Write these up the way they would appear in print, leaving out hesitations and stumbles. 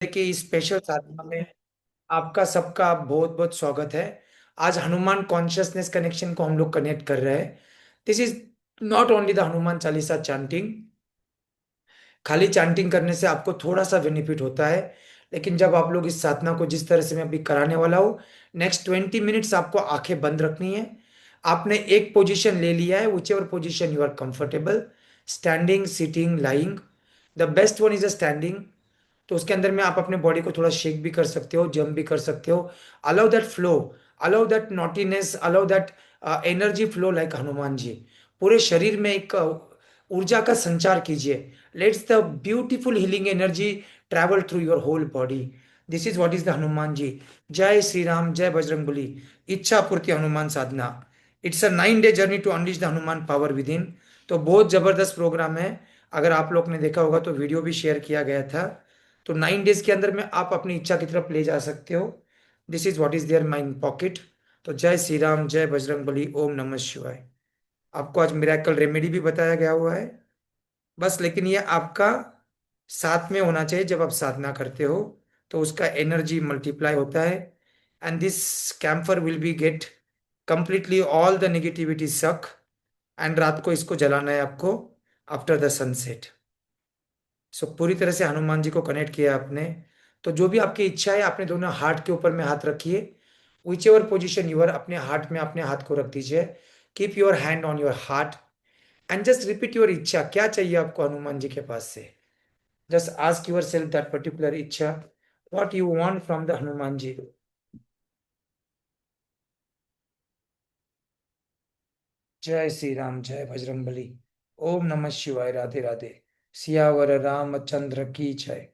कि इस स्पेशल साधना में आपका सबका बहुत बहुत स्वागत है। आज हनुमान कॉन्शियसनेस कनेक्शन को हम लोग कनेक्ट कर रहे हैं। This is not only the Hanuman Chalisa chanting. खाली चैंटिंग करने से आपको थोड़ा सा बेनिफिट होता है, लेकिन जब आप लोग इस साधना को जिस तरह से मैं अभी कराने वाला हूँ, नेक्स्ट 20 मिनट्स आपको आंखें बंद रखनी है। आपने एक पोजीशन ले लिया है, whichever position you are comfortable, standing, sitting, lying. The best one is a standing. तो उसके अंदर में आप अपने बॉडी को थोड़ा शेक भी कर सकते हो, जंप भी कर सकते हो। Allow that flow, allow that naughtiness, allow that energy flow like Hanuman ji. पूरे शरीर में एक ऊर्जा का संचार कीजिए। Let's the beautiful healing energy travel through your whole body. This is what is the Hanuman ji. जय श्री राम, जय बजरंगबली। इच्छा पूर्ति हनुमान साधना। It's a 9 day journey to unleash the Hanuman power within. तो बहुत जबरदस्त प्रोग्राम है। अगर आप लोग ने देखा होगा तो वीडियो भी शेयर किया गया था। तो 9 डेज के अंदर में आप अपनी इच्छा की तरफ ले जा सकते हो। This is what is their mind pocket. तो जय श्री राम, जय बजरंगबली, ओम नमः शिवाय। आपको आज मिरेकल रेमेडी भी बताया गया हुआ है। बस लेकिन ये आपका साथ में होना चाहिए। जब आप साधना करते हो तो उसका एनर्जी मल्टीप्लाई होता है। And this camphor will be get completely all the negativity suck. And रात को इसको जलाना है आपको आफ्टर द सनसेट। सो पूरी तरह से हनुमान जी को कनेक्ट किया आपने। तो जो भी आपकी इच्छा है, आपने दोनों हाथ के ऊपर में हाथ रखिए। विच एवर पोजिशन यूर, अपने हार्ट में अपने हाथ को रख दीजिए। Keep your hand on your heart and just repeat your इच्छा। क्या चाहिए आपको हनुमान जी के पास से? Just ask yourself that particular इच्छा, what you want from the Hanuman ji. जय श्री राम, जय बजरंगबली। ओम नमः शिवाय, राधे राधे। सियावर रामचंद्र की जय।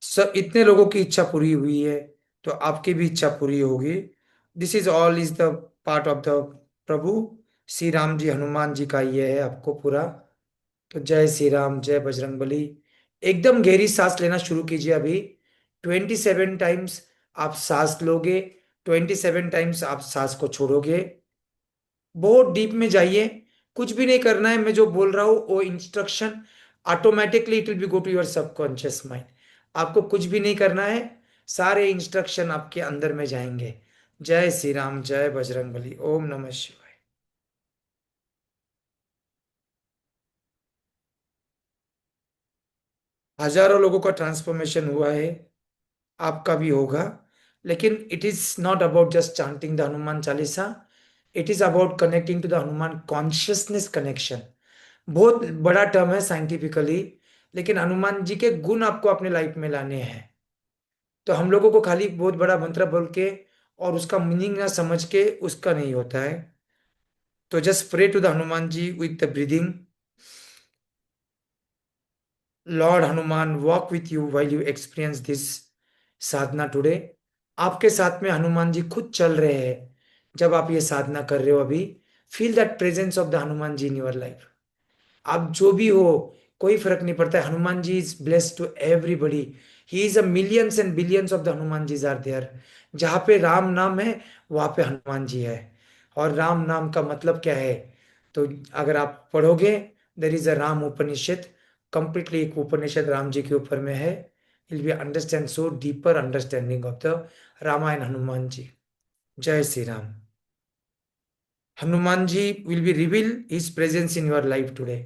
सब इतने लोगों की इच्छा पूरी हुई है, तो आपकी भी इच्छा पूरी होगी। This is all is the part of the प्रभु श्री राम जी। हनुमान जी का ये है आपको पूरा। तो जय श्री राम, जय बजरंगबली। एकदम गहरी सांस लेना शुरू कीजिए अभी। 27 टाइम्स आप सांस लोगे, 27 टाइम्स आप सांस को छोड़ोगे। बहुत डीप में जाइए। कुछ भी नहीं करना है, मैं जो बोल रहा हूँ वो instruction automatically it will be go to your subconscious mind. आपको कुछ भी नहीं करना है, सारे इंस्ट्रक्शन आपके अंदर में जाएंगे। जय श्री राम, जय बजरंगबली, ओम नमः शिवाय। हजारों लोगों का ट्रांसफॉर्मेशन हुआ है, आपका भी होगा। लेकिन it is not about just chanting the Hanuman Chalisa. It is about connecting to the Hanuman consciousness connection. बहुत बड़ा टर्म है साइंटिफिकली, लेकिन हनुमान जी के गुण आपको अपने लाइफ में लाने हैं। तो हम लोगों को खाली बहुत बड़ा मंत्र बोल के और उसका मीनिंग ना समझ के उसका नहीं होता है। तो just pray to the Hanuman ji with the breathing. Lord Hanuman walk with you while you experience this sadhana today. आपके साथ में हनुमान जी खुद चल रहे हैं। जब आप ये साधना कर रहे हो अभी, feel that presence of the Hanuman ji in your life. आप जो भी हो, कोई फर्क नहीं पड़ता है। Hanuman ji is blessed to everybody. He is a millions and billions of the Hanuman ji are there. जहाँ पे राम नाम है, वहाँ पे हनुमान जी है। और राम नाम का मतलब क्या है? तो अगर आप पढ़ोगे, there is a Ram Upanishad. Completely एक उपनिषद राम जी के ऊपर में है। Will be understand so deeper understanding of the Ramayana Hanuman ji. जय Shri Ram. Hanuman ji will be reveal his presence in your life today.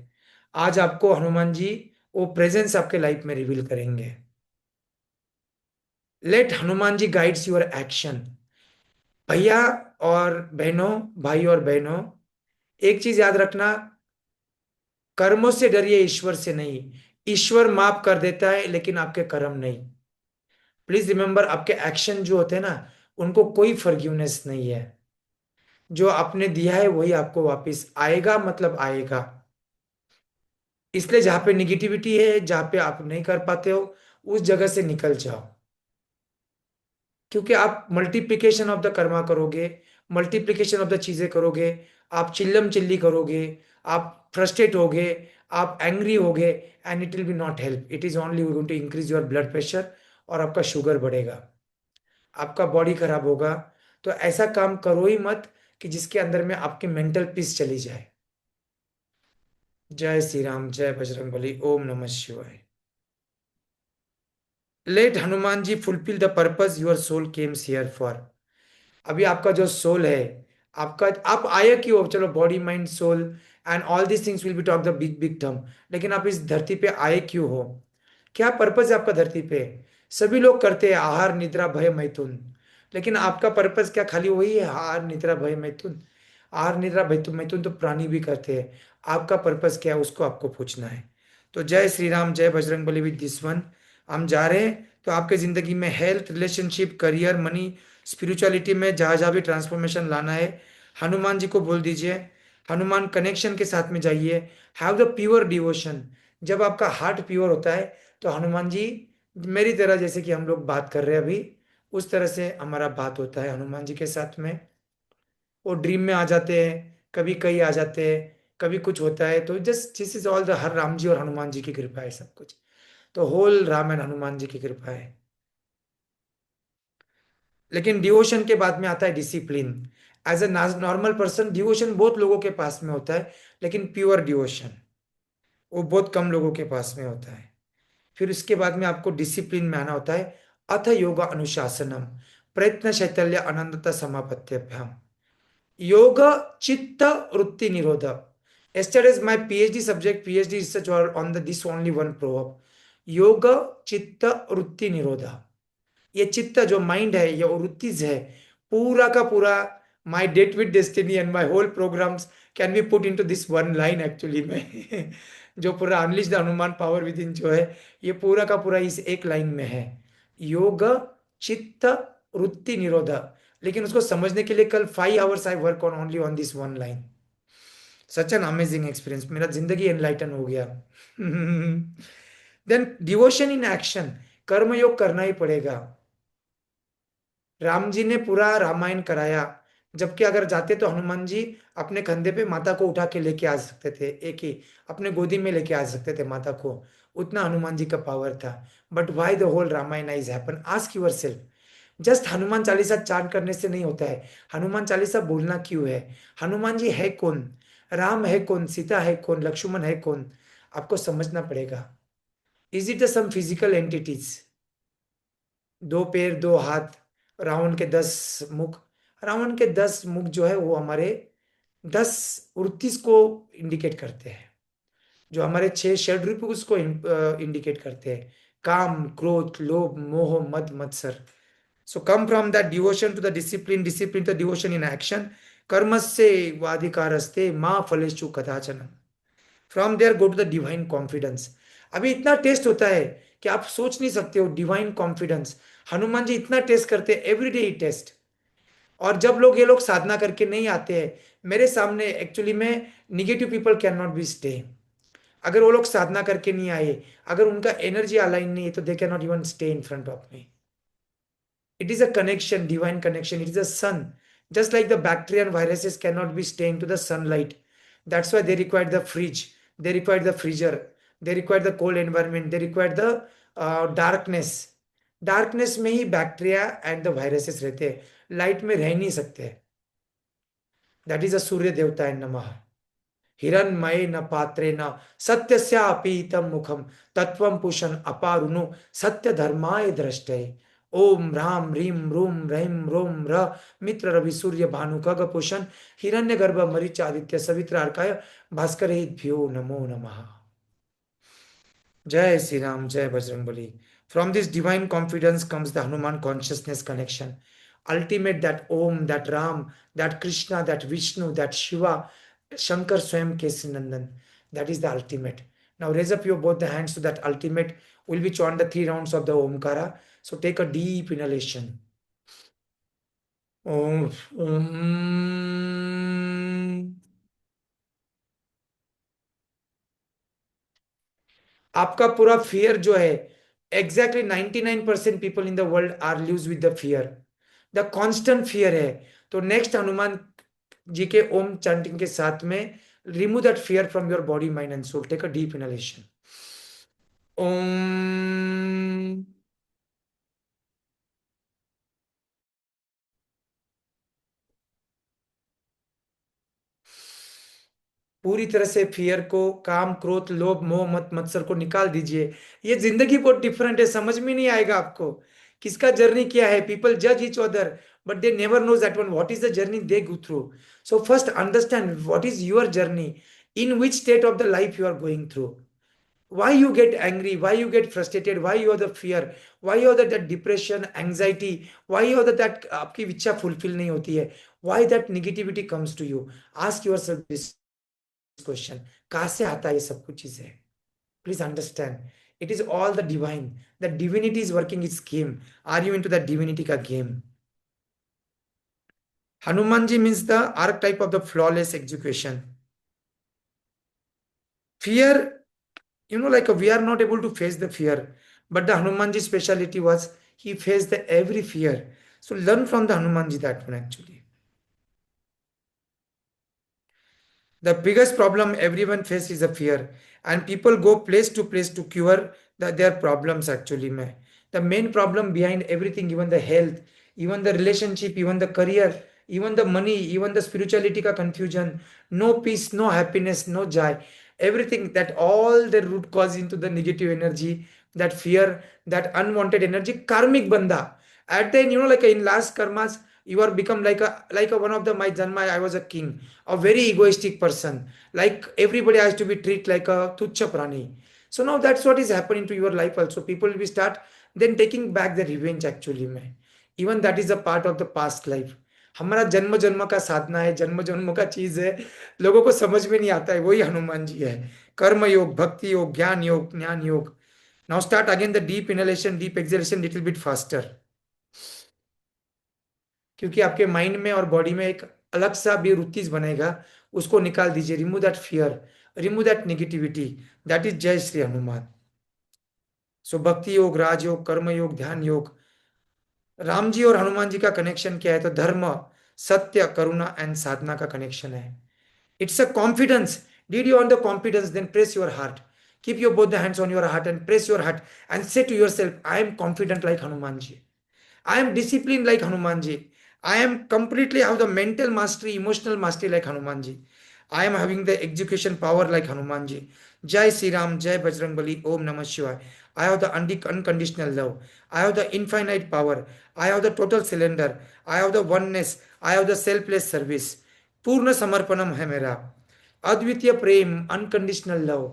आज आपको हनुमान जी वो प्रेजेंस आपके लाइफ में रिवील करेंगे। Let Hanuman ji guides your action. भैया और बहनों, भाई और बहनों, एक चीज याद रखना, कर्मों से डरिए, ईश्वर से नहीं। ईश्वर माफ कर देता है, लेकिन आपके कर्म नहीं। प्लीज रिमेंबर, आपके एक्शन जो होते हैं ना, उनको कोई फॉरगिवनेस नहीं है। जो आपने दिया है वही आपको वापस आएगा, मतलब आएगा। इसलिए जहां पे निगेटिविटी है, जहां पे आप नहीं कर पाते हो, उस जगह से निकल जाओ। क्योंकि आप मल्टीप्लिकेशन ऑफ द कर्मा करोगे, मल्टीप्लिकेशन ऑफ द चीजें करोगे, आप चिल्लम चिल्ली करोगे, आप फ्रस्ट्रेट होगे, आप एंग्री होगे, and it will be not help. It is only going to increase your blood pressure, और आपका शुगर बढ़ेगा, आपका बॉडी खराब होगा। तो ऐसा काम करो ही मत कि जिसके अंदर में आपकी मेंटल पीस चली जाए। जय श्री राम, जय बजरंगबली, ओम नमः शिवाय। Let Hanuman ji fulfil the purpose your soul cames here for. अभी आपका जो सोल है, आपका आप आए क्यों हो? चलो, body mind soul and all this things will be talk the big big term. लेकिन आप इस धरती पे आए क्यों हो? क्या पर्पस है आपका धरती पे? सभी लोग करते हैं आहार निद्रा भय मैथुन, लेकिन आपका पर्पस क्या खाली वही है? आहार निद्रा भय मैथुन? आहार निद्रा भय मैथुन तो प्राणी भी करते हैं। आपका पर्पस क्या है, उसको आपको पूछना है। तो जय श्री राम, जय Bajrang Bali with this one. हम जा रहे हैं। तो आपके जिंदगी में health, relationship, career, money, spirituality में जहाँ जहाँ भी ट्रांसफॉर्मेशन लाना है, हनुमान जी को बोल दीजिए। हनुमान कनेक्शन के साथ में जाइए। Have the pure devotion. जब आपका हार्ट प्योर होता है तो हनुमान जी मेरी तरह, जैसे कि हम लोग बात कर रहे हैं अभी, उस तरह से हमारा बात होता है हनुमान जी के साथ में। वो ड्रीम में आ जाते हैं, कभी कहीं आ जाते हैं, कभी कुछ होता है। तो just this is all the her Ram ji और हनुमान जी की कृपा है सब कुछ। तो होल राम एंड हनुमान जी की कृपा है। लेकिन डिवोशन के बाद में आता है discipline. As a normal person devotion बहुत लोगों के पास में होता है, लेकिन प्योर डिवोशन वो बहुत कम लोगों के पास में होता है। फिर उसके बाद में आपको डिसिप्लिन में आना होता है। अथ योगा अनुशासनम, प्रयत्न शैतल्य अनंतता समापत्त्यभ्याम, योग चित्त वृत्ति निरोध। Yesterday's my PhD subject, PhD research were on the this only one proverb, योग चित्त वृत्ति निरोधा। ये चित्त जो माइंड है, ये वृत्तिज है, पूरा का पूरा my date with destiny and my whole programs can be put into this one line actually में। जो पूरा unleash the Hanuman power within जो है, ये पूरा का पूरा इस एक लाइन में है। योग चित्त वृत्ति निरोध। लेकिन उसको समझने के लिए कल 5 hours I work on only on this one line. Such an amazing experience, मेरा जिंदगी एनलाइटन हो गया। देन डिवोशन इन एक्शन, कर्म योग करना ही पड़ेगा। राम जी ने पूरा रामायण कराया, जबकि अगर जाते तो हनुमान जी अपने कंधे पे माता को उठा के लेके आ सकते थे, एक ही अपने गोदी में लेके आ सकते थे माता को। उतना हनुमान जी का पावर था। But why the whole Ramayan is happen, ask yourself. Just Hanuman Chalisa chant करने से नहीं होता है। हनुमान चालीसा बोलना क्यों है? हनुमान जी है कौन? राम है कौन? सीता है कौन? लक्ष्मण है कौन? आपको समझना पड़ेगा। Is it some physical entities? दो पैर, दो हाथ, रावण के 10 मुख। रावण के 10 मुख जो है वो हमारे 10 उनतीस को इंडिकेट करते हैं। जो हमारे 6 षड रूप उसको इंडिकेट करते हैं। काम, क्रोध, लोभ, मोह, मद, मत्सर। So come from that devotion to the discipline, discipline to devotion in action. कर्मस्य वाधिकारस्ते माँ फलेषु कदाचन। From there go to the divine confidence. अभी इतना टेस्ट होता है कि आप सोच नहीं सकते हो, डिवाइन कॉन्फिडेंस। हनुमान जी इतना टेस्ट करते हैं, एवरीडे ही टेस्ट। और जब लोग ये लोग साधना करके नहीं आते हैं मेरे सामने, एक्चुअली में negative people can not be stay. अगर वो लोग साधना करके नहीं आए, अगर उनका एनर्जी अलाइन नहीं है, तो they can not even stay in front of me. It is a connection, divine connection. It is a sun. Just like the bacteria and viruses cannot be staying to the sunlight. That's why they require the fridge. They require the freezer. They require the cold environment. They require the darkness. Darkness में ही bacteria and the viruses रहते हैं, light में रह नहीं सकते। That is a सूर्य देवता नमः। हिरण्मय न पात्रे न सत्यस्यापीतम मुखम, तत्वम पुषण अपारुणो सत्य धर्माय दृष्टये। ओम राम रीम रूम रहीम रोम र मित्र रवि सूर्य भानु खग पुषण, हिरण्य गर्भ मरीच आदित्य सवित्र अर्काय भास्कर भ्यो नमो नमः। जय श्री राम, जय Bajrangbali. From this divine confidence comes the Hanuman consciousness connection. Ultimate, that Om, that Ram, that Krishna, that Vishnu, that Shiva, Shankar Swayam Kesinandan. That is the ultimate. Now raise up your both the hands to that ultimate. Will be chant the 3 rounds of the Omkara. So take a deep inhalation. Om. Om. आपका पूरा fear जो है, exactly 99% people in the world are lives with the fear. The constant fear है। तो next Hanuman ji के ओम chanting के साथ में remove that fear from your body mind and soul. Take a deep inhalation. Om. पूरी तरह से फियर को, काम, क्रोध, लोभ, मोह, मत मत्सर को निकाल दीजिए। ये जिंदगी बहुत डिफरेंट है, समझ में नहीं आएगा आपको किसका जर्नी क्या है। पीपल जज each other but they never knows that one what is the journey they go through. So first understand what is your journey, in which state of the life you are going through, why you get angry, why you get frustrated, why you are the fear, why you are that depression, anxiety, why you are that आपकी इच्छा fulfil नहीं होती है, why that negativity comes to you. Ask yourself this question, कहाँ से आता है ये सब कुछ चीजें। Please understand, it is all the divine, the divinity is working its game. Are you into that divinity का game? Hanumanji means the archetype of the flawless execution. Fear, like we are not able to face the fear, but the Hanumanji speciality was he faced the every fear. So learn from the Hanumanji that one actually. The biggest problem everyone faces is a fear, and people go place to cure their problems actually. Mein. The main problem behind everything, even the health, even the relationship, even the career, even the money, even the spirituality ka confusion, no peace, no happiness, no joy, everything that all the root cause into the negative energy, that fear, that unwanted energy, karmic banda. At the end, like in last karmas, you are become like a one of the my janma. I was a king, a very egoistic person. Like everybody has to be treated like a tuchha prani. So now that's what is happening to your life also. People will start then taking back the revenge actually में. Even that is a part of the past life. हमारा जन्म जन्म का साधना है, जन्म जन्म का चीज है, लोगों को समझ में नहीं आता है, वही हनुमान जी है। कर्म योग, भक्ति योग, ज्ञान योग, ज्ञान योग। Now start again the deep inhalation, deep exhalation little bit faster, क्योंकि आपके माइंड में और बॉडी में एक अलग सा भी रुतीज बनेगा, उसको निकाल दीजिए। Remove that fear, remove that negativity, that is जय श्री हनुमान। सो भक्ति योग, राजयोग, कर्म योग, ध्यान योग। राम जी और हनुमान जी का कनेक्शन क्या है? तो धर्म, सत्य, करुणा एंड साधना का कनेक्शन है। It's a confidence. Did you want the confidence? Then press your heart. Keep your both the hands on your heart and press your heart and say to yourself, I am confident like Hanuman ji. I am disciplined like Hanuman ji. I am completely have the mental mastery, emotional mastery like Hanuman ji. I am having the execution power like Hanuman ji. Jai Sri Ram, Jai Bajrang Bali, Om Namah Shivaya. I have the unconditional love. I have the infinite power. I have the total surrender. I have the oneness. I have the selfless service. पूर्ण समर्पणम है मेरा। अद्वितीय प्रेम, unconditional love.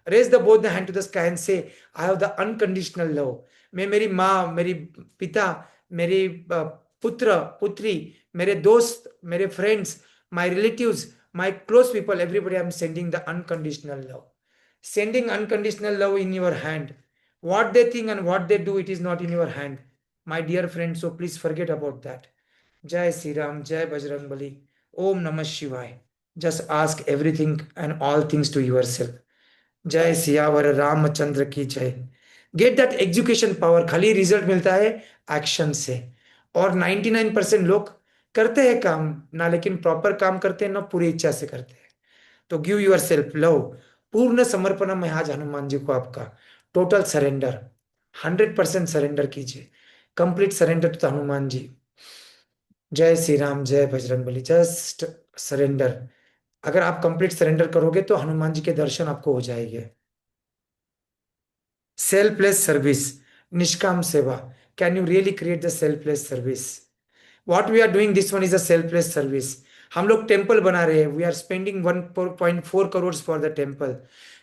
Raise the both the hand to the sky and say I have the unconditional love. मैं, मेरी माँ, मेरी पिता, मेरी पुत्र पुत्री, मेरे दोस्त, मेरे friends, my relatives, my close people, everybody I am sending the unconditional love. Sending unconditional love in your hand. what they think and what they do, it is not in your hand, my dear friends, so please forget about that. Jai Sri Ram, Jai Bajrang Bali, Om Namah Shivaya. Just ask everything and all things to yourself. जय सियावर रामचंद्र की जय। Get that education power. खाली result मिलता है action से, और 99% लोग करते हैं काम ना, लेकिन प्रॉपर काम करते हैं ना, पूरी इच्छा से करते हैं। तो गिव योर सेल्फ लव। पूर्ण समर्पण है आज हनुमान जी को आपका। टोटल सरेंडर, 100% सरेंडर कीजिए। Complete surrender to Hanuman ji. जय श्री राम, जय बजरंग बली। Just surrender. अगर आप कंप्लीट सरेंडर करोगे तो हनुमान जी के दर्शन आपको हो जाएंगे। सेल्फलेस सर्विस, निष्काम सेवा। Can you really create the selfless service? What we are doing, this one is a selfless service. हम लोग टेम्पल बना रहे हैं, we are spending 1.4 crore for the temple.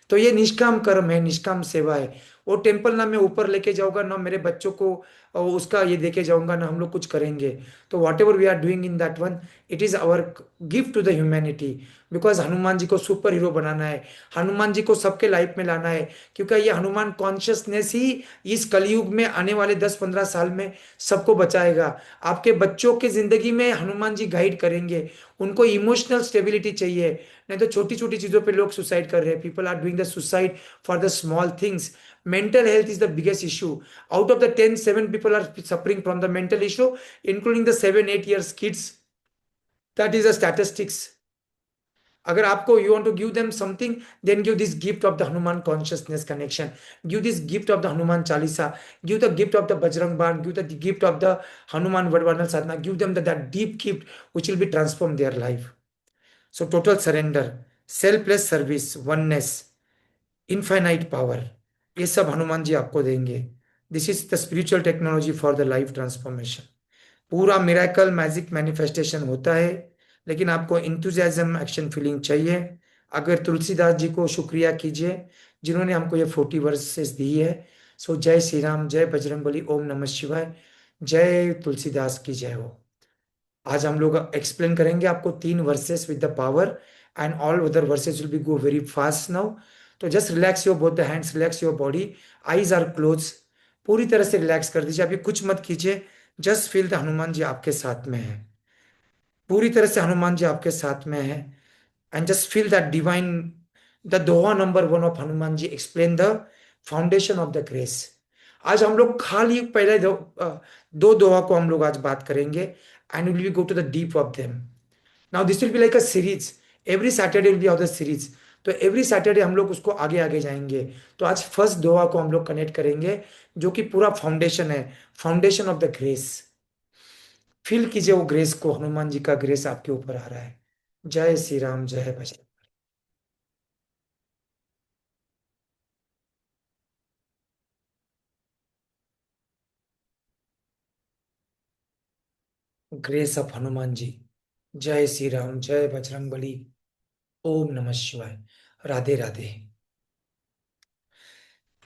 तो ये निष्काम कर्म है, निष्काम सेवा है। वो टेम्पल ना मैं ऊपर लेके जाऊंगा, ना मेरे बच्चों को उसका ये देके जाऊंगा, ना हम लोग कुछ करेंगे। तो whatever we are doing in that one, it is our gift to the humanity. Because Hanuman ji को सुपर हीरो बनाना है, हनुमान जी को सबके लाइफ में लाना है, क्योंकि ये हनुमान कॉन्शियसनेस ही इस कलयुग में आने वाले 10-15 साल में सबको बचाएगा। आपके बच्चों की जिंदगी में हनुमान जी गाइड करेंगे। उनको इमोशनल स्टेबिलिटी चाहिए, नहीं तो छोटी छोटी चीजों पे लोग सुसाइड कर रहे हैं। People are doing the suicide for the small things. Mental health is the biggest issue. Out of the 10, 7 people are suffering from the mental issue, including the 7-8 years kids. That is the statistics. अगर आपको you want to give them something, then give this gift of the Hanuman consciousness connection, give this gift of the Hanuman Chalisa, give the gift of the Bajrang Baan, give the gift of the Hanuman वडवर्णन sadhana, give them that deep gift which will be transform their life. So total surrender, selfless service, oneness, infinite power, ये सब हनुमान जी आपको देंगे। This is the spiritual technology for the life transformation. पूरा miracle magic manifestation होता है, लेकिन आपको enthusiasm action feeling चाहिए। अगर तुलसीदास जी को शुक्रिया कीजिए जिन्होंने हमको ये 40 वर्सेस दी है। सो जय श्री राम, जय बजरंगबली, ओम नमः शिवाय, जय तुलसीदास की जय हो। आज हम लोग एक्सप्लेन करेंगे आपको 3 verses with the power, and all other verses will be go very fast now. तो just relax your both the hands, relax your body, eyes are close. पूरी तरह से रिलैक्स कर दीजिए, अभी कुछ मत कीजिए। जस्ट फील द हनुमान जी आपके साथ में है। पूरी तरह से हनुमान जी आपके साथ में है। And just feel that divine, the doha number 1 of Hanuman ji explain the foundation of the grace. आज हम लोग खाली पहले दो दोहा को हम लोग आज बात करेंगे, and will be go to the deep of them. Now this will be like a series, every Saturday will be of the series. तो एवरी सैटरडे हम लोग उसको आगे आगे जाएंगे। तो आज फर्स्ट दोहा को हम लोग कनेक्ट करेंगे, जो कि पूरा फाउंडेशन है, foundation of the grace. Feel कीजिए वो ग्रेस को, हनुमान जी का ग्रेस आपके ऊपर आ रहा है। जय श्री राम, जय बजरंग। Grace of Hanuman ji. जय श्री राम, जय बजरंग बली, ओम नमः शिवाय, Radhe Radhe.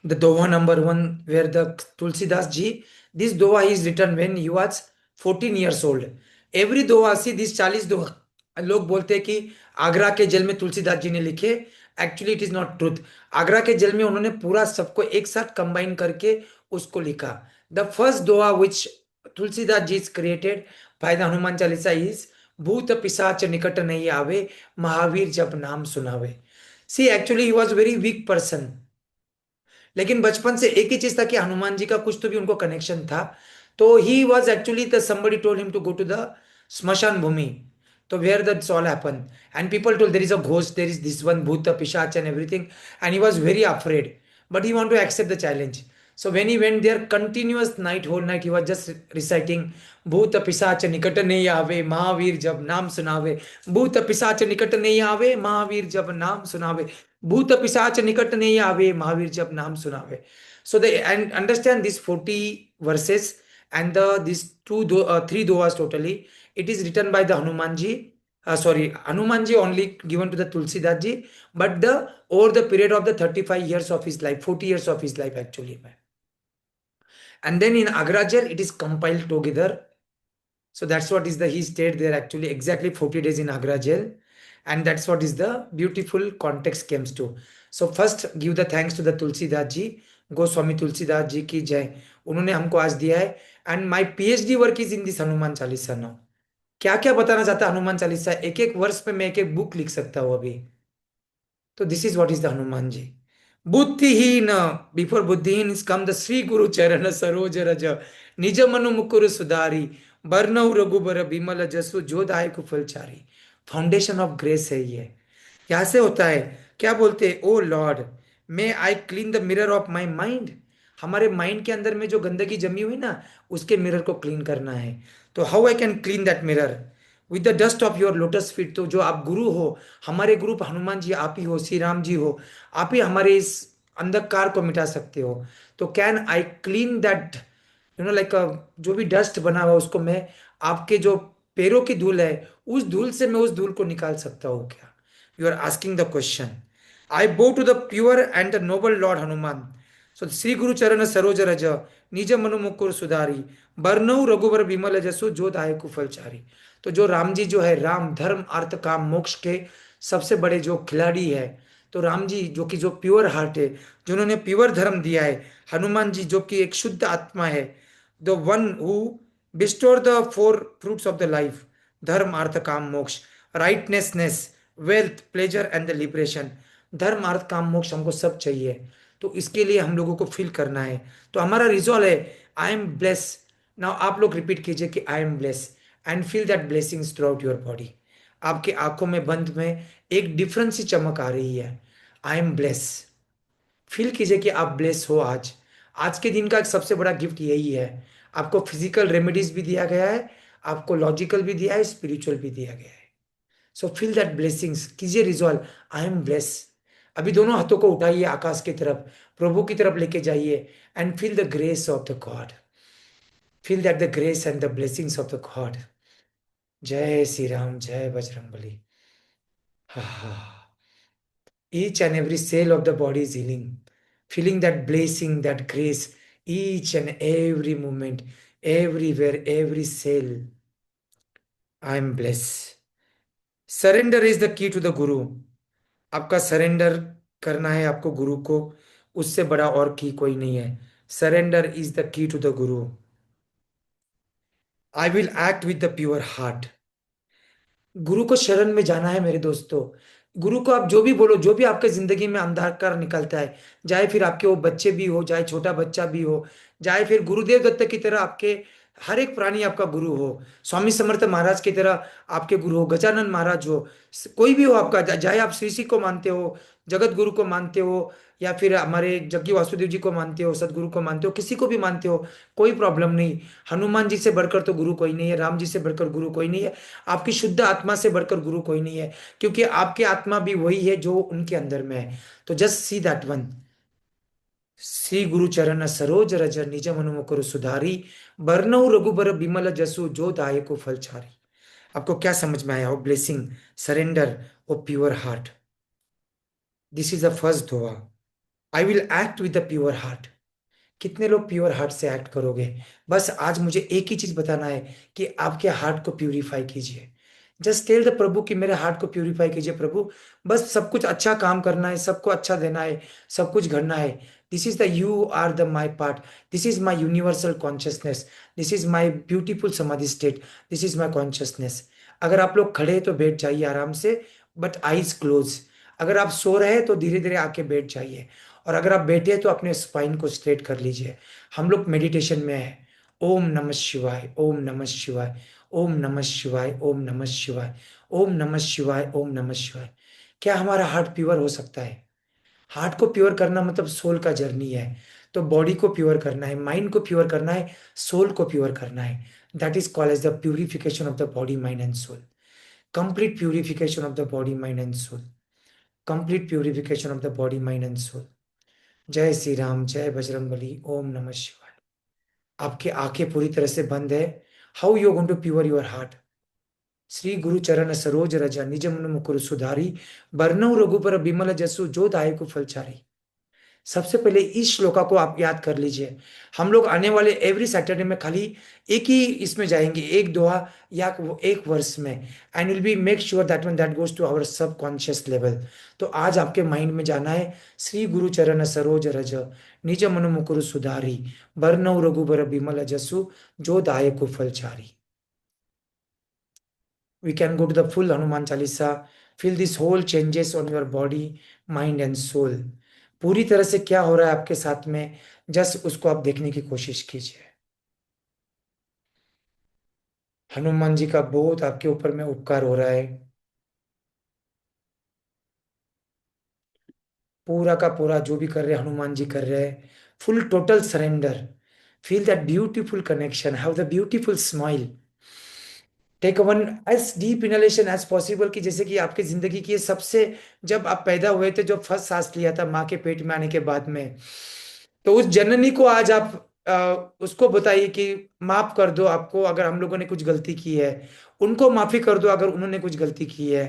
The Doha number 1, where the Tulsidas ji, this Doha is written when he was 14 years old. Every Doha, see this 40 दोहा लोग बोलते हैं कि आगरा के जेल में तुलसीदास जी ने लिखे। Actually it is not truth. Agra के जेल में उन्होंने पूरा सबको एक साथ कंबाइन करके उसको लिखा। The first doha which Tulsidas ji is created by the Hanuman Chalisa is, भूत पिशाच निकट नहीं आवे, महावीर जब नाम सुनावे। See actually he was very weak person, लेकिन बचपन से एक ही चीज था कि हनुमान जी का कुछ तो भी उनको कनेक्शन था। तो he was actually the somebody told him to go to the स्मशान भूमि, तो where that's all happened, and people told there is a ghost, there is this one bhuta pishach and everything, and he was very afraid, but he want to accept the challenge. So when he went there, continuous night, whole night he was just reciting भूत पिशाच निकट नहीं आवे, महावीर जब नाम सुनावे, भूत पिशाच निकट नहीं आवे, महावीर जब नाम सुनावे, भूत पिशाच निकट नहीं आवे, महावीर जब नाम सुनावे. So they and understand these 40 verses, and these three dohas totally. It is written by the Hanuman ji. Sorry, Hanuman ji only given to the Tulsidas ji, but the over the period of the 35 years of his life, 40 years of his life actually. And then in Agra jail, it is compiled together. So that's what is the, he stayed there actually exactly 40 days in Agra jail. And that's what is the beautiful context comes to. So first give the thanks to the Tulsidas ji, Goswami Tulsidas ji की जय। उन्होंने हमको आज दिया है। And my PhD work is in this Hanuman Chalisa now. क्या क्या बताना चाहता है हनुमान चालीसा, एक एक वर्ष पे मैं एक एक बुक लिख सकता हूँ अभी। तो this is what is the Hanuman ji. बुद्धिहीन, बिफोर बुद्धिहीन इज कम द श्री गुरु चरण सरोज रज, निज मनु मुकुर सुधारी, बरनऊ रघुबर बिमल जसु जो दायक फलचारी। फाउंडेशन ऑफ ग्रेस है ये। यहाँ से होता है, क्या बोलते हैं, O lord may I clean the mirror of my mind. हमारे माइंड के अंदर में जो गंदगी जमी हुई ना, उसके मिरर को क्लीन करना है। तो how I can clean that mirror, with the dust of your lotus feet. तो जो आप गुरु हो, हमारे गुरु हनुमान जी आप ही हो, श्री राम जी हो, आप ही हमारे इस अंधकार को मिटा सकते हो। तो can I clean that, like जो भी डस्ट बना हुआ उसको मैं, आपके जो पैरों की धूल है, उस धूल से मैं उस धूल को निकाल सकता हूँ क्या? You are asking the question. I bow to the pure and the noble lord Hanuman. So श्री गुरु चरण सरोज रज, निज मनु मुकुर सुधारी, बरनऊ रघुवर विमल जसु जो दायकु फलचारी। तो जो राम जी जो है, राम धर्म अर्थ काम मोक्ष के सबसे बड़े जो खिलाड़ी है, तो राम जी जो कि जो प्योर हार्ट है, जिन्होंने प्योर धर्म दिया है। हनुमान जी जो कि एक शुद्ध आत्मा है, the one who bestowed the four fruits of the life, धर्म अर्थ काम मोक्ष, righteousness, wealth, pleasure and the liberation. धर्म अर्थ काम मोक्ष हमको सब चाहिए, तो इसके लिए हम लोगों को फील करना है। तो हमारा रिजॉल्व है, आई एम ब्लेस। नाउ आप लोग रिपीट कीजिए कि I am bless, and feel that blessings through out your body. आपके आंखों में बंद में एक डिफरेंट सी चमक आ रही है। आई एम ब्लेस, फील कीजिए कि आप ब्लेस हो। आज आज के दिन का एक सबसे बड़ा गिफ्ट यही है। आपको फिजिकल रेमेडीज भी दिया गया है, आपको लॉजिकल भी दिया है, स्पिरिचुअल भी दिया गया है। सो फील दैट ब्लेसिंग्स, कीजिए रिजॉल्व, आई एम ब्लेस। अभी दोनों हाथों को उठाइए आकाश की तरफ, प्रभु की तरफ लेके जाइए, and feel the grace of the God, feel that the grace and the blessings of the God. जय श्री राम, जय बजरंगबली। हा हा। Each and every cell of the body is healing, feeling that blessing, that grace, each and every moment, everywhere, every cell. I am blessed. Surrender is the key to the Guru. आपका surrender करना है आपको गुरु को, उससे बड़ा और की कोई नहीं है। Surrender is the key to the guru. I will act with the pure heart. गुरु को शरण में जाना है मेरे दोस्तों। गुरु को आप जो भी बोलो, जो भी आपके जिंदगी में अंधकार निकलता है, चाहे फिर आपके वो बच्चे भी हो, चाहे छोटा बच्चा भी हो, चाहे फिर गुरुदेव दत्त की तरह आपके हर एक प्राणी आपका गुरु हो, स्वामी समर्थ महाराज की तरह आपके गुरु हो, गजानन महाराज हो, कोई भी हो आपका, चाहे आप श्री को मानते हो, जगत गुरु को मानते हो, या फिर हमारे जग्गी वासुदेव जी को मानते हो, सदगुरु को मानते हो, किसी को भी मानते हो, कोई प्रॉब्लम नहीं। हनुमान जी से बढ़कर तो गुरु कोई नहीं है, राम जी से बढ़कर गुरु कोई नहीं है, आपकी शुद्ध आत्मा से बढ़कर गुरु कोई नहीं है, क्योंकि आपकी आत्मा भी वही है जो उनके अंदर में है। तो just see that one. Shri गुरु चरण सरोज रज निज मनु मुकुर सुधारी, बरनउँ रघुबर बिमल जसु जो दायको फलचारी। आपको क्या समझ में आया? वो ब्लेसिंग, सरेंडर, वो pure heart, this is the first dua. I will act with the pure heart. कितने लोग प्योर हार्ट से एक्ट करोगे? बस आज मुझे एक ही चीज बताना है कि आपके हार्ट को प्यूरिफाई कीजिए। जस्ट टेल द प्रभु कि मेरे हार्ट को प्यूरिफाई कीजिए प्रभु। बस सब कुछ अच्छा काम करना है, सबको अच्छा देना है, सब कुछ करना है। This is the you are the my part, this is my universal consciousness, this is my beautiful samadhi state, this is my consciousness. अगर आप लोग खड़े हैं तो बैठ जाइए आराम से, बट आईज क्लोज। अगर आप सो रहे हैं तो धीरे धीरे आके बैठ जाइए, और अगर आप बैठे हैं तो अपने स्पाइन को स्ट्रेट कर लीजिए। हम लोग मेडिटेशन में है। ओम नमः शिवाय, ओम नमः शिवाय, ओम नमः शिवाय, ओम नमः शिवाय, ओम नमः शिवाय, ओम नमः शिवाय। क्या हमारा हार्ट प्योर हो सकता है? हार्ट को प्योर करना मतलब सोल का जर्नी है। तो बॉडी को प्योर करना है, माइंड को प्योर करना है, सोल को प्योर करना है। That is called as the purification of the body mind and soul. Complete purification of the body mind and soul. Complete purification of the body mind and soul. जय श्री राम, जय बजरंगबली, ओम नमः शिवाय। आपकी आंखें पूरी तरह से बंद है। How you going to pure your heart? श्री गुरु चरण सरोज रज निज मन मुकुर सुधारी, बरनउँ रघुबर बिमल जसु जो दायक फलचारी। सबसे पहले इस श्लोका को आप याद कर लीजिए। हम लोग आने वाले एवरी सैटरडे में खाली एक ही इसमें जाएंगे, एक दोहा या एक वर्ष में, and will be make sure that one that goes to our subconscious level. तो आज आपके माइंड में जाना है, श्री गुरु चरण सरोज रज निज मनु मुकुर सुधारी, बरनउँ रघुबर बिमल जसु जो दायक फलचारी। We can go to the full Hanuman Chalisa. Feel this whole changes on your body, mind and soul. पूरी तरह से क्या हो रहा है आपके साथ में, जस्ट उसको आप देखने की कोशिश कीजिए। हनुमान जी का बहुत आपके ऊपर में उपकार हो रहा है। पूरा का पूरा जो भी कर रहे हैं हनुमान जी कर रहे हैं। Full total surrender. Feel that beautiful connection, have the beautiful smile. Take one as deep inhalation as possible, कि जैसे कि आपकी जिंदगी की ये सबसे, जब आप पैदा हुए थे, जो फर्स्ट सांस लिया था माँ के पेट में आने के बाद में, तो उस जननी को आज आप उसको बताइए कि माफ कर दो आपको अगर हम लोगों ने कुछ गलती की है, उनको माफी कर दो अगर उन्होंने कुछ गलती की है।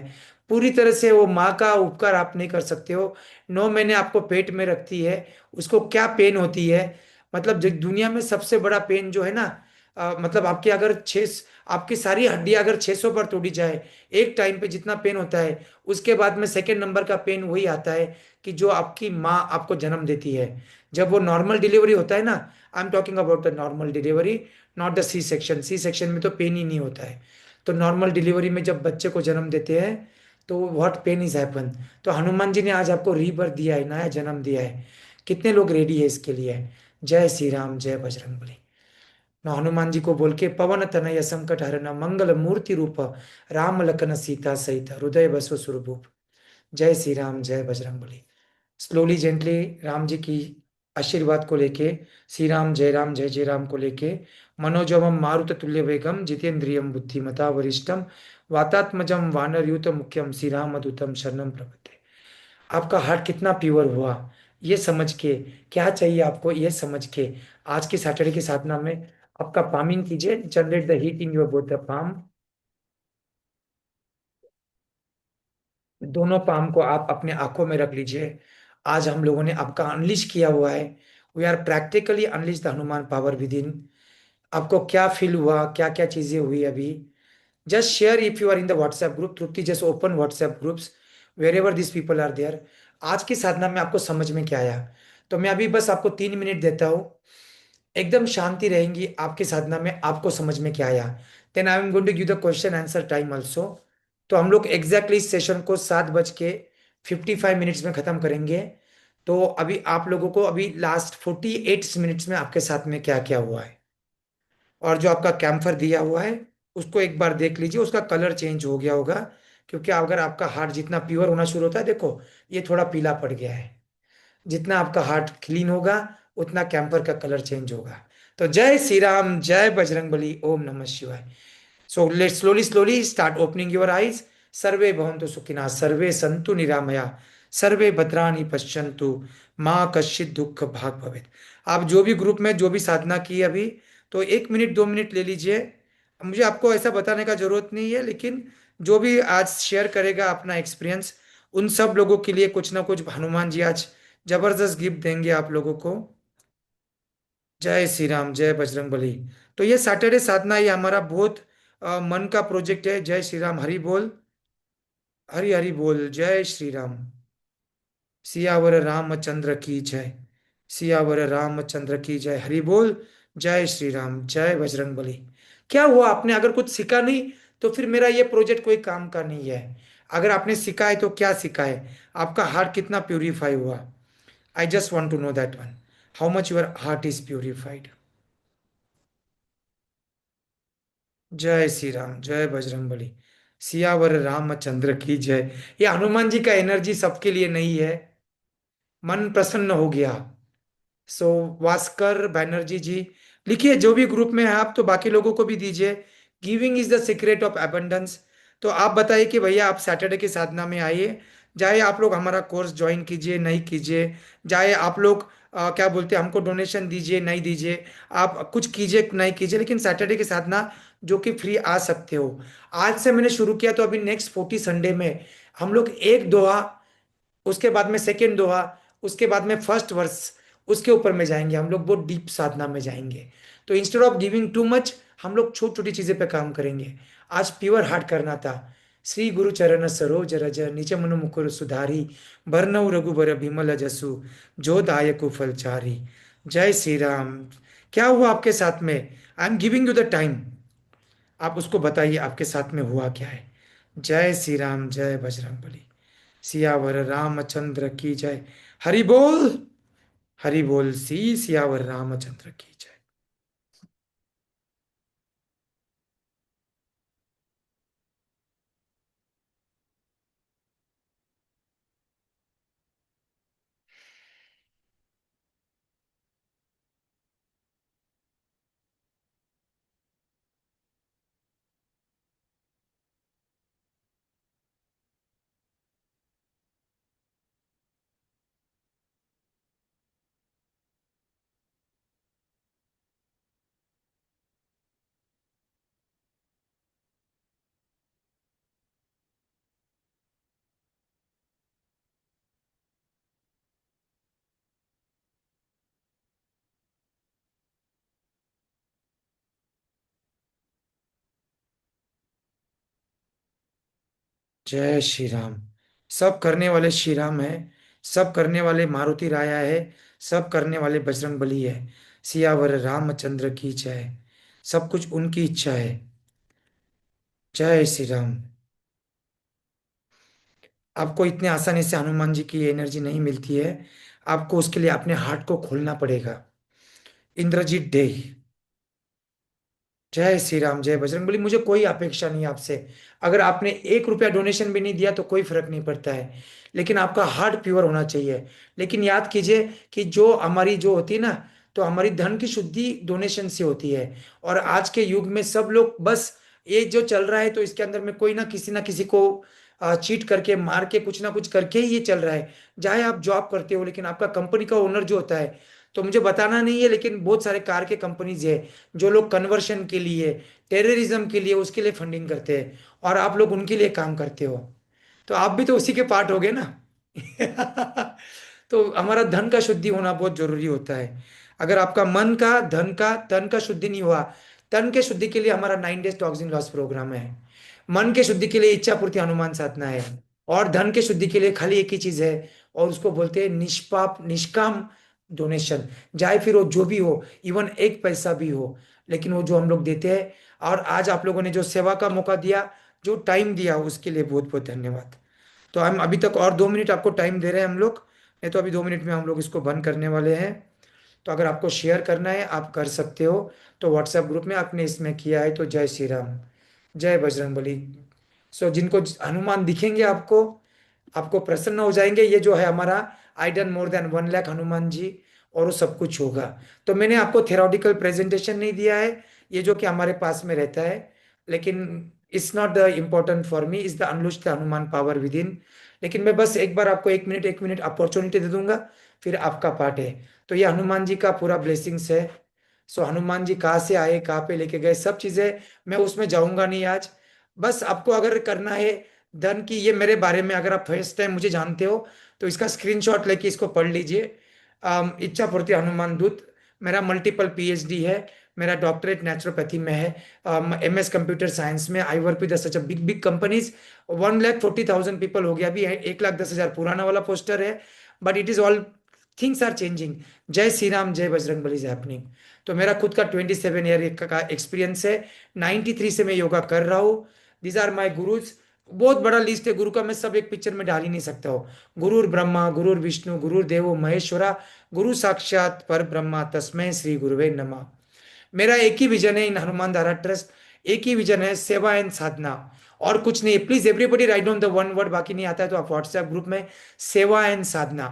पूरी तरह से वो माँ का उपकार आप नहीं कर सकते हो। 9 महीने आपको पेट में रखती है, उसको क्या पेन होती है। मतलब जो दुनिया में सबसे बड़ा पेन जो है ना, मतलब आपकी अगर आपकी सारी हड्डियां अगर 600 पर तोड़ी जाए एक टाइम पे जितना पेन होता है, उसके बाद में सेकेंड नंबर का पेन वही आता है कि जो आपकी माँ आपको जन्म देती है। जब वो नॉर्मल डिलीवरी होता है ना, I am talking about the normal delivery, not the C section. C section में तो पेन ही नहीं होता है। तो नॉर्मल डिलीवरी में जब बच्चे को जन्म देते हैं तो व्हाट पेन इज हैपन। तो हनुमान जी ने आज आपको रीबर्थ दिया है, नया जन्म दिया है। कितने लोग रेडी है इसके लिए? जय श्री राम, जय बजरंगबली। ना हनुमान जी को बोल के, पवन तनय संकट हरन मंगल मूर्ति रूप, राम लखन सीता सहित हृदय बसव सुरभूप। जय श्री राम, जय बजरंगबली। स्लोली जेंटली राम जी की आशीर्वाद को लेके, श्री राम जय जय राम को लेके, मनोजवम मारुत तुल्य वेगम जितेंद्रियम बुद्धिमता वरिष्ठम वातात्मजम वानरयूत मुख्यम श्री राम अदूतम शरणम प्रपद्ये। आपका हार्ट कितना प्योर हुआ, ये समझ के, क्या चाहिए आपको ये समझ के, आज की सैटरडे की साधना में आपका पामिंग कीजिए, generate the heat in your both the palm. दोनों पाम को आप अपने आंखों में रख लीजिए। आज हम लोगों ने आपका अनलिश किया हुआ है। We are practically unleash the Hanuman power within. आपको क्या फील हुआ, क्या क्या चीजें हुई अभी? Just share if you are in the WhatsApp group Tripti, just open WhatsApp groups wherever this people are there. आज की साधना में आपको समझ में क्या आया? तो मैं अभी बस आपको 3 मिनट देता हूँ, एकदम शांति रहेंगी आपकी साधना में, आपको समझ में क्या आया। Then I am going to give the question answer time also. तो हम लोग एग्जैक्टली इस सेशन को 7:55 मिनट्स में खत्म करेंगे। तो अभी आप लोगों को अभी लास्ट 48 मिनट्स में आपके साथ में क्या क्या हुआ है, और जो आपका कैम्फर दिया हुआ है उसको एक बार देख लीजिए, उसका कलर चेंज हो गया होगा। क्योंकि अगर आपका हार्ट जितना प्योर होना शुरू होता है, देखो ये थोड़ा पीला पड़ गया है। जितना आपका हार्ट क्लीन होगा उतना कैंपर का कलर चेंज होगा। तो जय श्री राम, जय बजरंगबली, ओम नमः शिवाय। So let's slowly start opening your eyes. सर्वे भवन्तु सुखिनः, सर्वे सन्तु निरामया, सर्वे भद्राणि पश्यन्तु, माँ कश्चित् दुख भाग भवेत्। आप जो भी ग्रुप में जो भी साधना की अभी, तो 1 मिनट 2 मिनट ले लीजिए। मुझे आपको ऐसा बताने का जरूरत नहीं है, लेकिन जो भी आज शेयर करेगा अपना एक्सपीरियंस, उन सब लोगों के लिए कुछ ना कुछ हनुमान जी आज जबरदस्त गिफ्ट देंगे आप लोगों को। जय श्री राम, जय बजरंग बली। तो ये सैटरडे साधना, ये हमारा बहुत मन का प्रोजेक्ट है। जय श्री राम, हरि बोल, हरि हरि बोल, जय श्री राम। सियावर रामचंद्र की जय, सियावर रामचंद्र की जय, हरि बोल, जय श्री राम, जय बजरंग बली। क्या हुआ, आपने अगर कुछ सीखा नहीं तो फिर मेरा ये प्रोजेक्ट कोई काम का नहीं है। अगर आपने सीखा है तो क्या सीखा है, आपका हार्ट कितना प्यूरिफाई हुआ? I just want to know that one, how much your heart is purified. जय श्री राम, जय बजरंगबली, सियावर रामचंद्र की जय। ये हनुमान जी का एनर्जी सबके लिए नहीं है। मन प्रसन्न हो गया। सो वास्कर बैनर्जी जी, लिखिए जो भी ग्रुप में है आप, तो बाकी लोगों को भी दीजिए। Giving is the secret of abundance. तो आप बताइए कि भैया आप सैटरडे की साधना में आइए, चाहे आप लोग हमारा कोर्स ज्वाइन कीजिए नहीं कीजिए, चाहे आप लोग क्या बोलते हैं हमको डोनेशन दीजिए नहीं दीजिए, आप कुछ कीजिए नहीं कीजिए, लेकिन सैटरडे की साधना जो कि फ्री आ सकते हो। आज से मैंने शुरू किया, तो अभी नेक्स्ट 40 संडे में हम लोग एक दोहा, उसके बाद में सेकेंड दोहा, उसके बाद में फर्स्ट वर्स, उसके ऊपर में जाएंगे हम लोग, बहुत डीप साधना में जाएंगे। तो instead of giving too much, हम लोग छोटी छोटी चीजें पे काम करेंगे। आज प्योर हार्ट करना था। श्री गुरु चरण सरोज रज निज मनु मुकुर सुधारी, बरनऊ रघुबर बिमल जसु, जो दायकु फलचारी। जय श्री राम। क्या हुआ आपके साथ में? I am giving you the time, आप उसको बताइए आपके साथ में हुआ क्या है। जय श्री राम, जय बजरंगबली, सियावर रामचंद्र की जय, हरि बोल, हरि बोल, सी सियावर रामचंद्र की जय। जय श्री राम। सब करने वाले श्री राम है, सब करने वाले मारुति राया है, सब करने वाले बजरंग बली है। सियावर रामचंद्र की जय। सब कुछ उनकी इच्छा है। जय श्री राम। आपको इतने आसानी से हनुमान जी की एनर्जी नहीं मिलती है, आपको उसके लिए अपने हार्ट को खोलना पड़ेगा। इंद्रजीत डे। जय श्री राम, जय बजरंगबली। मुझे कोई अपेक्षा नहीं है आपसे। अगर आपने 1 रुपया डोनेशन भी नहीं दिया तो कोई फर्क नहीं पड़ता है, लेकिन आपका हार्ट प्योर होना चाहिए। लेकिन याद कीजिए कि जो हमारी जो होती है ना, तो हमारी धन की शुद्धि डोनेशन से होती है। और आज के युग में सब लोग बस ये जो चल रहा है, तो इसके अंदर में कोई ना किसी को चीट करके, मार के, कुछ ना कुछ करके ही ये चल रहा है। चाहे आप जॉब करते हो, लेकिन आपका कंपनी का ओनर जो होता है, तो मुझे बताना नहीं है, लेकिन बहुत सारे कार के कंपनीज है जो लोग कन्वर्शन के लिए, टेररिज्म के लिए, उसके लिए फंडिंग करते हैं, और आप लोग उनके लिए काम करते हो। तो आप भी तो उसी के पार्ट हो गए ना। तो हमारा धन का शुद्धि होना बहुत जरूरी होता है। अगर आपका मन का, धन का, तन का शुद्धि नहीं हुआ, तन के शुद्धि के लिए हमारा 9 डेज टॉक्सिन लॉस प्रोग्राम है। मन के शुद्धि के लिए इच्छा पूर्ति हनुमान साधना है। और धन के शुद्धि के लिए खाली एक ही चीज है, और उसको बोलते हैं निष्पाप निष्काम डोनेशन। चाहे फिर वो जो भी हो, इवन 1 पैसा भी हो, लेकिन वो जो हम लोग देते हैं। और आज आप लोगों ने जो सेवा का मौका दिया, जो टाइम दिया, उसके लिए बहुत बहुत धन्यवाद। तो हम अभी तक और 2 मिनट आपको टाइम दे रहे हैं हम लोग, नहीं तो अभी 2 मिनट में हम लोग इसको बंद करने वाले हैं। तो अगर आपको शेयर करना है आप कर सकते हो। तो व्हाट्सएप ग्रुप में आपने इसमें किया है, तो जय श्री राम, जय बजरंगबली। सो जिनको हनुमान दिखेंगे आपको, आपको प्रसन्न हो जाएंगे। ये जो है हमारा I done more than 1 lakh Hanuman ji, और वो सब कुछ होगा। तो मैंने आपको थेरोटिकल प्रेजेंटेशन नहीं दिया है, ये जो कि हमारे पास में रहता है, लेकिन it's not the important for me, is the unleash Hanuman power within. लेकिन मैं बस एक बार आपको 1 मिनट अपॉर्चुनिटी दे दूंगा, फिर आपका पार्ट है। तो ये हनुमान जी का पूरा ब्लेसिंग्स है। सो हनुमान जी कहाँ से आए, कहाँ पे लेके गए, सब चीजें मैं उसमें जाऊंगा नहीं आज। बस आपको अगर करना है धन की, ये मेरे बारे में अगर आप फर्स्ट टाइम मुझे जानते हो, तो इसका स्क्रीनशॉट लेके इसको पढ़ लीजिए। इच्छा पूर्ति हनुमान दूत। मेरा मल्टीपल पीएचडी है। मेरा डॉक्टरेट नेचुरोपैथी में है। एमएस कंप्यूटर साइंस में। I work with such big big companies. 1,40,000 people हो गया अभी है। 1,10,000 पुराना वाला पोस्टर है, but it is all things are changing. जय श्री राम, जय बजरंग बली इज हैपनिंग। तो मेरा खुद का 27 ईयर का एक्सपीरियंस है। 93 से मैं योगा कर रहा हूँ। These are my gurus. बहुत बड़ा लिस्ट है गुरु का, मैं सब एक पिक्चर में डाल ही नहीं सकता हूँ। गुरुर ब्रह्मा गुरुर विष्णु गुरुर्देवो महेश्वरा, गुरु साक्षात पर ब्रह्मा तस्मै श्री गुरुवे नमः। मेरा एक ही विजन है इन हनुमान धारा ट्रस्ट। एक ही विजन है, सेवा एंड साधना, और कुछ नहीं। Please everybody write down the one word, बाकी नहीं आता है तो आप व्हाट्सएप ग्रुप में, सेवा एंड साधना।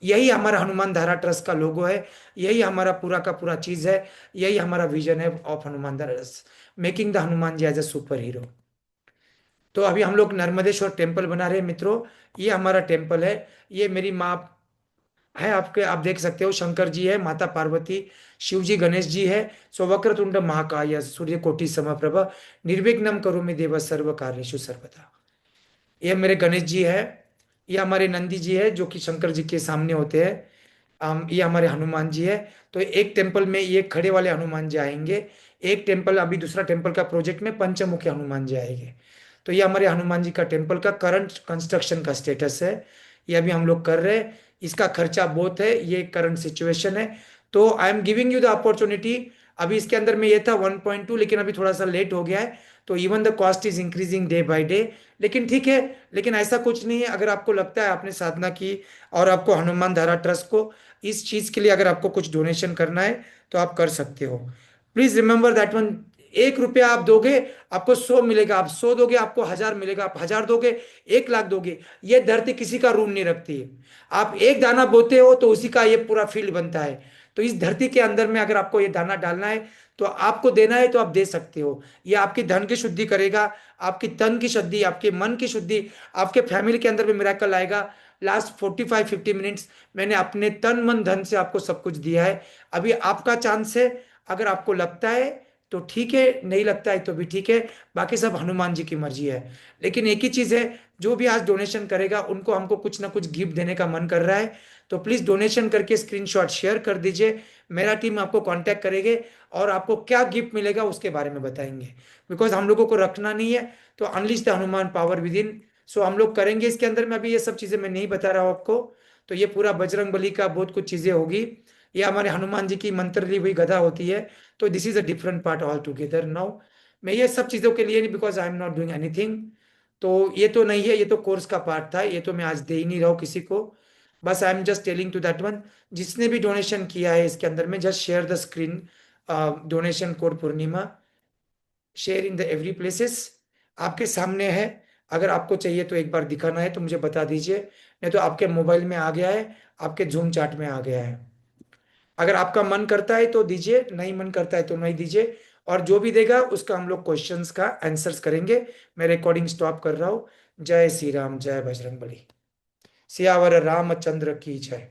यही हमारा हनुमान धारा ट्रस्ट का लोगो है। यही हमारा पूरा का पूरा चीज है। यही हमारा विजन है of Hanuman Dhara trust, making the Hanuman ji as a super hero. तो अभी हम लोग नर्मदेश्वर टेम्पल बना रहे हैं मित्रों। ये हमारा टेम्पल है। ये मेरी माँ है, आपके आप देख सकते हो, शंकर जी है, माता पार्वती, शिव जी, गणेश जी है। सो वक्रतुंड महाकाय सूर्य कोटि समप्रभ, निर्विघ्नं करोमि देव सर्व कार्येषु सर्वदा। ये मेरे गणेश जी है। ये हमारे नंदी जी है जो कि शंकर जी के सामने होते हैं। ये हमारे हनुमान जी है। तो एक टेम्पल में ये खड़े वाले हनुमान जी आएंगे। एक टेम्पल, अभी दूसरा टेम्पल का प्रोजेक्ट में पंचमुखी हनुमान जी आएंगे। तो ये हमारे हनुमान जी का टेम्पल का करंट कंस्ट्रक्शन का स्टेटस है। ये अभी हम लोग कर रहे हैं। इसका खर्चा बहुत है, ये करंट सिचुएशन है। तो I am giving you the opportunity. अभी इसके अंदर में ये था 1.2, लेकिन अभी थोड़ा सा लेट हो गया है। तो even the cost is increasing day by day. लेकिन ठीक है। लेकिन ऐसा कुछ नहीं है, अगर आपको लगता है आपने साधना की, और आपको हनुमान धारा ट्रस्ट को इस चीज के लिए अगर आपको कुछ डोनेशन करना है, तो आप कर सकते हो। Please remember that one. 1 रुपया आप दोगे, आपको 100 मिलेगा। आप 100 दोगे, आपको 1,000 मिलेगा। आप 1,000 दोगे, 1 लाख दोगे। ये धरती किसी का ऋण नहीं रखती है। आप एक दाना बोते हो तो उसी का ये पूरा फील्ड बनता है। तो इस धरती के अंदर में अगर आपको ये दाना डालना है, तो आपको देना है, तो आप दे सकते हो। ये आपकी धन की शुद्धि करेगा, आपकी तन की शुद्धि, आपके मन की शुद्धि, आपके फैमिली के अंदर भी मिराकल आएगा। लास्ट 45-50 मिनट्स मैंने अपने तन मन धन से आपको सब कुछ दिया है। अभी आपका चांस है। अगर आपको लगता है तो ठीक है, नहीं लगता है तो भी ठीक है। बाकी सब हनुमान जी की मर्जी है। लेकिन एक ही चीज है, जो भी आज डोनेशन करेगा उनको हमको कुछ ना कुछ गिफ्ट देने का मन कर रहा है। तो प्लीज डोनेशन करके स्क्रीनशॉट शेयर कर दीजिए। मेरा टीम आपको कांटेक्ट करेंगे, और आपको क्या गिफ्ट मिलेगा उसके बारे में बताएंगे। बिकॉज हम लोगों को रखना नहीं है। तो unleash the Hanuman power within. So हम लोग करेंगे इसके अंदर में। अभी ये सब चीजें मैं नहीं बता रहा हूँ आपको। तो ये पूरा बजरंग बली का बहुत कुछ चीजें होगी। ये हमारे हनुमान जी की मंत्र ली हुई गदा होती है। तो this is a different part all together now. मैं ये सब चीजों के लिए नहीं, because I am not doing anything. तो ये तो नहीं है, ये तो कोर्स का पार्ट था। ये तो मैं आज दे ही नहीं रहा हूँ किसी को। बस I am just telling to that one. जिसने भी डोनेशन किया है इसके अंदर में, just share the screen, donation code Purnima. Share in the every places आपके सामने है। अगर आपको चाहिए तो एक बार दिखाना है तो मुझे बता दीजिए, नहीं तो आपके मोबाइल में आ गया है, आपके जूम चैट में आ गया है। अगर आपका मन करता है तो दीजिए, नहीं मन करता है तो नहीं दीजिए। और जो भी देगा उसका हम लोग क्वेश्चंस का आंसर्स करेंगे। मैं रिकॉर्डिंग स्टॉप कर रहा हूँ। जय श्री राम, जय बजरंगबली, सियावर रामचंद्र की जय।